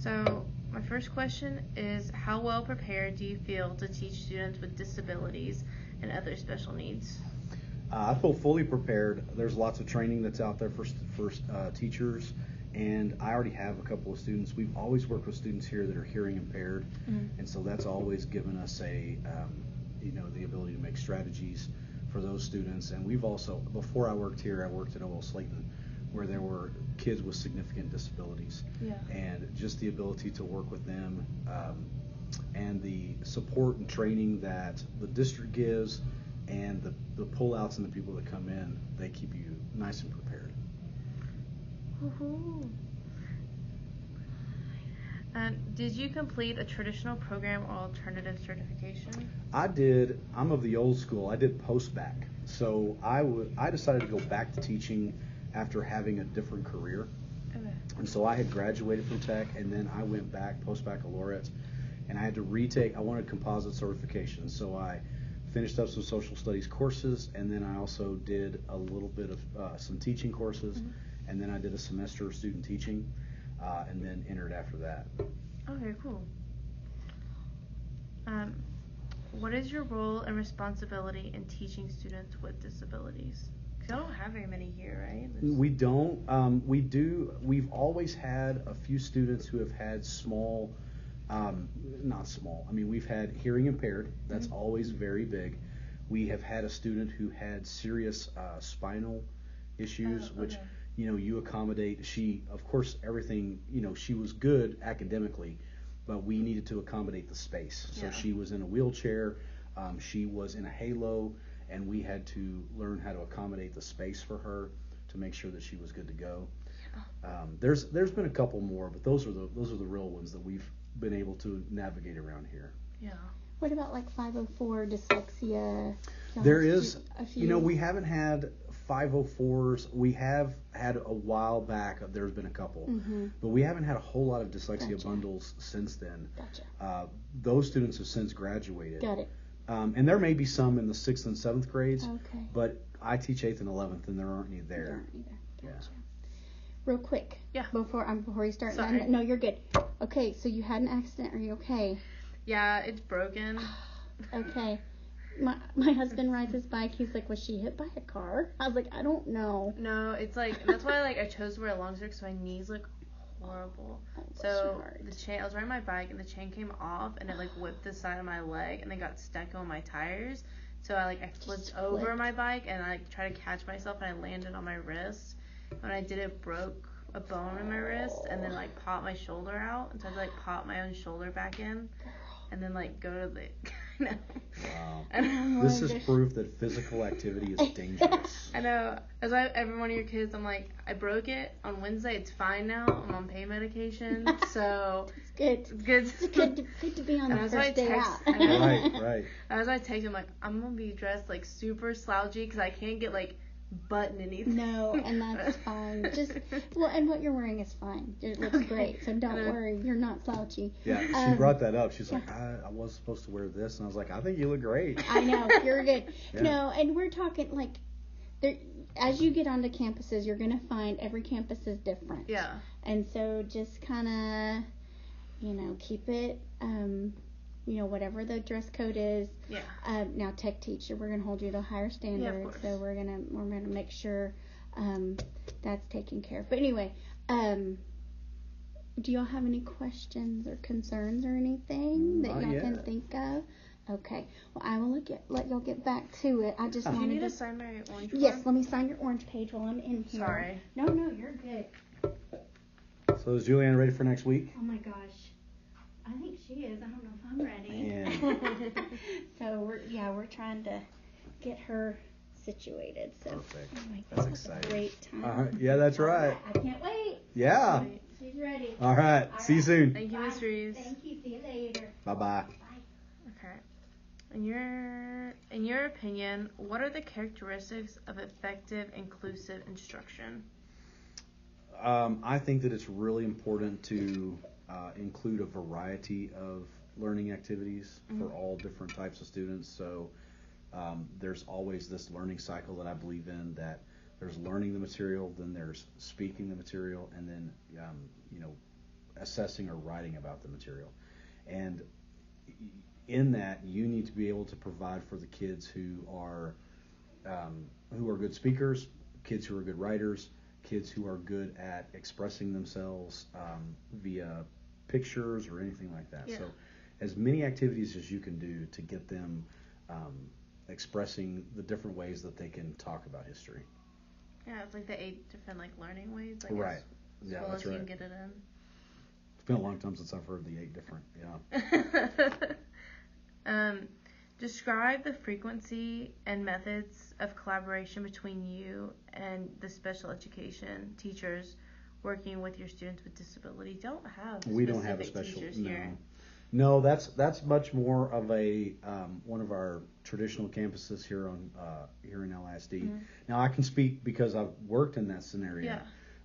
So, my first question is, how well prepared do you feel to teach students with disabilities and other special needs? I feel fully prepared. There's lots of training that's out there for teachers, and I already have a couple of students. We've always worked with students here that are hearing impaired, and so that's always given us the ability to make strategies for those students. And we've also, before I worked here, I worked at O.L. Slayton, where there were kids with significant disabilities, and just the ability to work with them, and the support and training that the district gives, and the pullouts and the people that come in, they keep you nice and prepared. Woohoo! Did you complete a traditional program or alternative certification? I did. I'm of the old school. I did post-bac. So I decided to go back to teaching after having a different career. Okay. And so I had graduated from tech, and then I went back post-baccalaureate, and I had to retake. I wanted composite certification, so I finished up some social studies courses, and then I also did a little bit of some teaching courses, and then I did a semester of student teaching, and then entered after that. Okay, cool. What is your role and responsibility in teaching students with disabilities? Because I don't have very many here, right? We don't. We do. We've always had a few students who have had small, not small. I mean, we've had hearing impaired. That's always very big. We have had a student who had serious spinal issues, which, you accommodate. She, of course, everything, she was good academically, but we needed to accommodate the space. So she was in a wheelchair. She was in a halo, and we had to learn how to accommodate the space for her to make sure that she was good to go. There's been a couple more, but those are the real ones that we've been able to navigate around here. Yeah. What about like 504 dyslexia? There is, we haven't had 504s. We have had a while back. There's been a couple, but we haven't had a whole lot of dyslexia bundles since then. Gotcha. Those students have since graduated. Got it. And there may be some in the 6th and 7th grades. Okay. But I teach 8th and 11th, and there aren't any there. There aren't either. Gotcha. Yeah. Real quick. Yeah. Before you start. Sorry. No, you're good. Okay, so you had an accident. Are you okay? Yeah, it's broken. Okay. My husband rides his bike. He's like, was she hit by a car? I was like, I don't know. No, it's like, that's why I chose to wear a long skirt, because my knees look horrible. So the chain, I was riding my bike, and the chain came off, and it whipped the side of my leg, and then got stuck on my tires. So I flipped over my bike, and I tried to catch myself, and I landed on my wrist. When I did it, broke a bone in my wrist, and then popped my shoulder out, and so I had to pop my own shoulder back in, and then go to the. Wow. This is proof that physical activity is dangerous. I know. As every one of your kids, I'm like, I broke it on Wednesday. It's fine now. I'm on pain medication, so it's good. It's good. Good to be on the first day out. Right. As I text him, I'm gonna be dressed super slouchy because I can't get button anything. No, and that's fine. And what you're wearing is fine. It looks great, so don't worry. You're not slouchy. Yeah, she brought that up. She's like, I was supposed to wear this, and I was like, I think you look great. I know, you're good. Yeah. No, and we're talking there. As you get onto campuses, you're gonna find every campus is different. Yeah. And so just kind of, keep it. Whatever the dress code is. Yeah. Now, tech teacher, we're gonna hold you to a higher standard. Yeah, of course. So we're gonna make sure that's taken care of. But anyway, do y'all have any questions or concerns or anything that y'all can think of? Okay. Well, I will let y'all get back to it. I just wanted to. You need to sign my orange page? Yes, let me sign your orange page while I'm in here. Sorry. No, you're good. So is Julianne ready for next week? Oh my gosh. I think she is. I don't know if I'm ready. Man. So we're trying to get her situated. So perfect. That's exciting. A great time. Yeah, that's right. I can't wait. Yeah. She's ready. All right. See you soon. Thank you, Miss Reeves. Thank you. See you later. Bye-bye. Okay. In your opinion, what are the characteristics of effective inclusive instruction? I think that it's really important to include a variety of learning activities for all different types of students. So there's always this learning cycle that I believe in, that There's learning the material, then there's speaking the material, and then assessing or writing about the material. And in that, you need to be able to provide for the kids who are good speakers, kids who are good writers, kids who are good at expressing themselves via pictures or anything like that. Yeah. So as many activities as you can do to get them expressing the different ways that they can talk about history. Yeah, it's like the 8 different learning ways. Right. As Yeah, well that's as you right. can get it in. It's been a long time since I've heard the 8 different. Yeah. Describe the frequency and methods of collaboration between you and the special education teachers working with your students with disability. We don't have a special teachers here. No, that's much more of a one of our traditional campuses here in LISD. Mm-hmm. Now I can speak because I've worked in that scenario.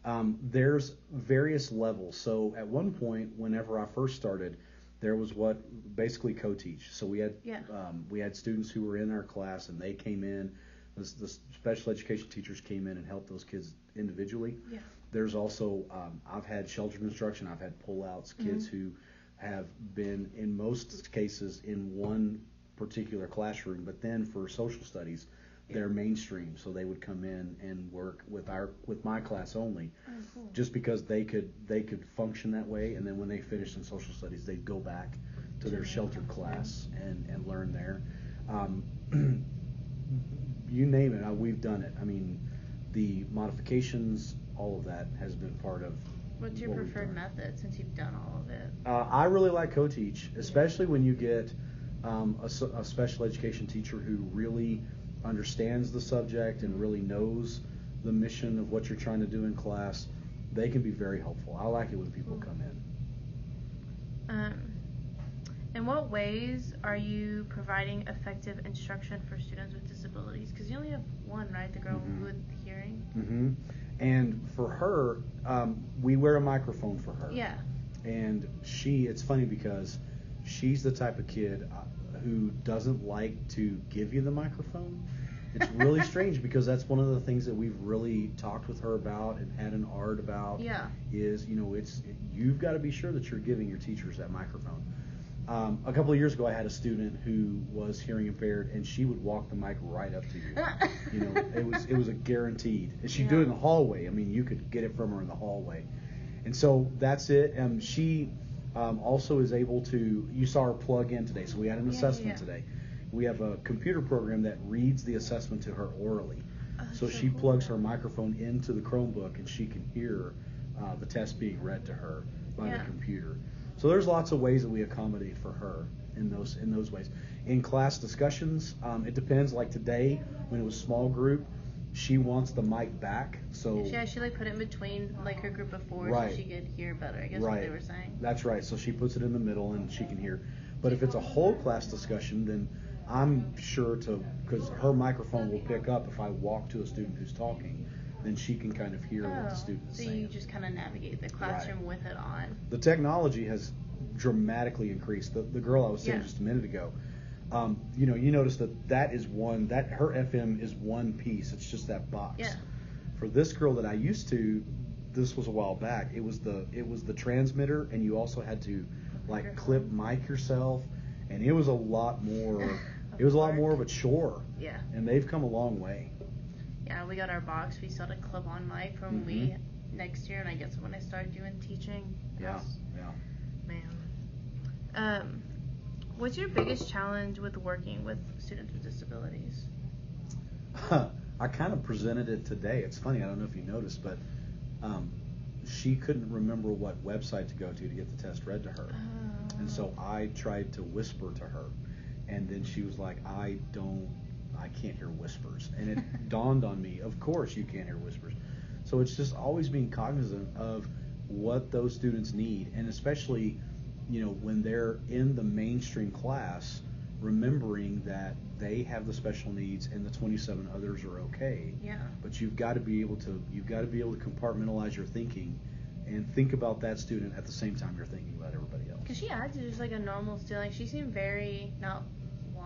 Yeah. There's various levels. So at one point, whenever I first started, there was what basically co-teach. So we had students who were in our class and they came in. The special education teachers came in and helped those kids individually. Yeah. There's also I've had sheltered instruction. I've had pull-outs, kids who have been in most cases in one particular classroom, but then for social studies, they're mainstream, so they would come in and work with my class only, cool. just because they could function that way, and then when they finished in social studies, they'd go back to their sheltered class and learn there. You name it, we've done it. I mean, the modifications, all of that has been part of. What's your preferred method since you've done all of it? I really like co-teach, especially when you get a special education teacher who really understands the subject and really knows the mission of what you're trying to do in class. They can be very helpful. I like it when people come in. In what ways are you providing effective instruction for students with disabilities? Because you only have one, right? The girl with hearing. Mm-hmm. And for her, we wear a microphone for her. Yeah. And it's funny because she's the type of kid who doesn't like to give you the microphone. It's really strange because that's one of the things that we've really talked with her about and had an art about. Yeah. Is you've got to be sure that you're giving your teachers that microphone. A couple of years ago, I had a student who was hearing impaired, and she would walk the mic right up to you. It was a guaranteed. And she'd do it in the hallway. I mean, you could get it from her in the hallway. And so that's it. She also is able to. You saw her plug in today, so we had an assessment today. We have a computer program that reads the assessment to her orally. So she plugs her microphone into the Chromebook, and she can hear the test being read to her by the computer. So there's lots of ways that we accommodate for her in those ways. In class discussions, it depends. Like today, when it was small group, she wants the mic back. So she put it in between her group of 4 so she could hear better. I guess what they were saying. That's right. So she puts it in the middle and she can hear. But if it's a whole class discussion, then I'm sure because her microphone will pick up if I walk to a student who's talking. Then she can kind of hear what the student is saying. So you just kind of navigate the classroom with it on. The technology has dramatically increased. The girl I was saying just a minute ago, you notice that is one, that her FM is one piece. It's just that box. Yeah. For this girl that I used to, this was a while back, it was the transmitter, and you also had to clip mic yourself, and it was a lot more of a chore. Yeah. And they've come a long way. Yeah, we got our box. We still had a clip-on mic from next year, and I guess when I started doing teaching. Yeah. Man. What's your biggest challenge with working with students with disabilities? I kind of presented it today. It's funny. I don't know if you noticed, but she couldn't remember what website to go to get the test read to her. Oh. And so I tried to whisper to her, and then she was like, I can't hear whispers. And it dawned on me, of course you can't hear whispers. So it's just always being cognizant of what those students need, and especially, when they're in the mainstream class, remembering that they have the special needs and the 27 others are okay. Yeah. But you've got to be able to compartmentalize your thinking and think about that student at the same time you're thinking about everybody else. Because she acted just like a normal student. She seemed very not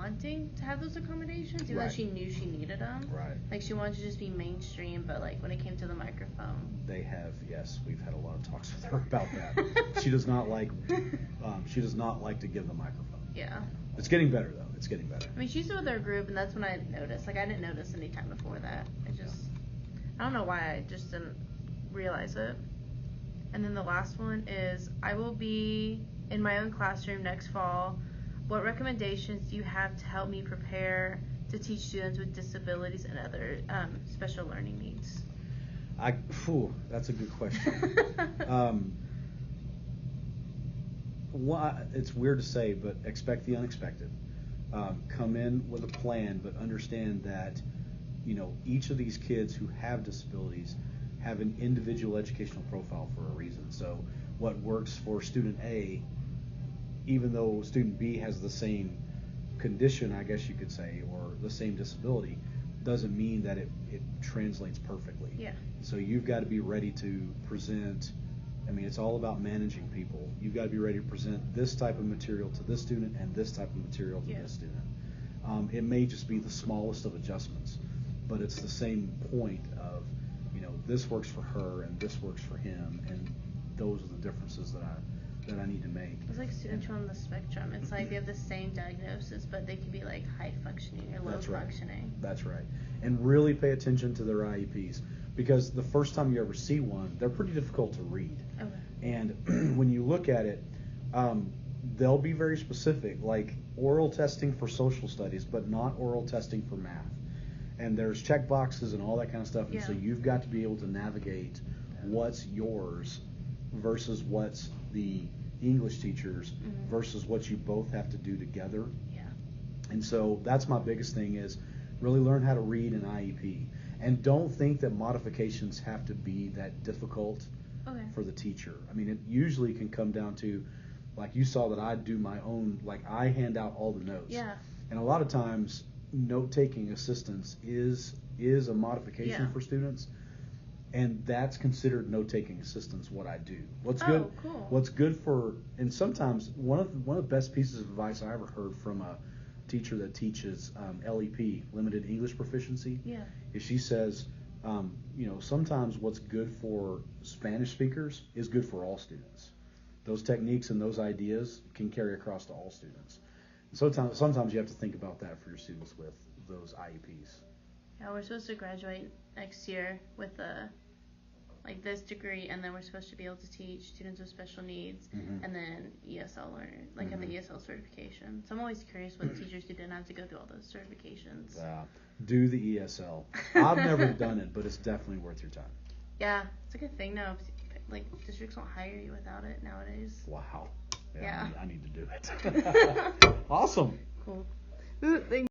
wanting to have those accommodations, even though she knew she needed them. Right. Like, she wanted to just be mainstream, but, like, when it came to the microphone. They have, yes, we've had a lot of talks with her about that. She does not like to give the microphone. Yeah. It's getting better, though. It's getting better. I mean, she's with her group, and that's when I noticed. Like, I didn't notice any time before that. I don't know why, I just didn't realize it. And then the last one is, I will be in my own classroom next fall. What recommendations do you have to help me prepare to teach students with disabilities and other special learning needs? That's a good question. It's weird to say, but expect the unexpected. Come in with a plan, but understand that, each of these kids who have disabilities have an individual educational profile for a reason. So what works for student A, even though student B has the same condition, I guess you could say, or the same disability, doesn't mean that it translates perfectly. Yeah. So you've got to be ready to present. I mean, it's all about managing people. You've got to be ready to present this type of material to this student and this type of material to this student. It may just be the smallest of adjustments, but it's the same point of, this works for her and this works for him, and those are the differences that I need to make. It's like students on the spectrum. It's like they have the same diagnosis, but they can be like high functioning or low functioning. That's right. And really pay attention to their IEPs, because the first time you ever see one, they're pretty difficult to read. Okay. And when you look at it, they'll be very specific, like oral testing for social studies, but not oral testing for math. And there's check boxes and all that kind of stuff. And so you've got to be able to navigate what's yours versus what's the English teachers versus what you both have to do together. Yeah. And so that's my biggest thing, is really learn how to read an IEP. And don't think that modifications have to be that difficult for the teacher. I mean, it usually can come down to, like you saw that I do my own, like I hand out all the notes. Yeah. And a lot of times, note-taking assistance is a modification for students, and that's considered note-taking assistance. What I do, what's good for, and sometimes one of the best pieces of advice I ever heard from a teacher that teaches LEP, limited English proficiency, is she says, sometimes what's good for Spanish speakers is good for all students. Those techniques and those ideas can carry across to all students. Sometimes you have to think about that for your students with those IEPs. Yeah, we're supposed to graduate next year with this degree, and then we're supposed to be able to teach students with special needs, and then ESL learners, have the ESL certification. So I'm always curious what teachers who didn't have to go through all those certifications. Do the ESL. I've never done it, but it's definitely worth your time. Yeah, it's a good thing now. Districts won't hire you without it nowadays. Wow. Yeah. I need to do it. Awesome. Cool.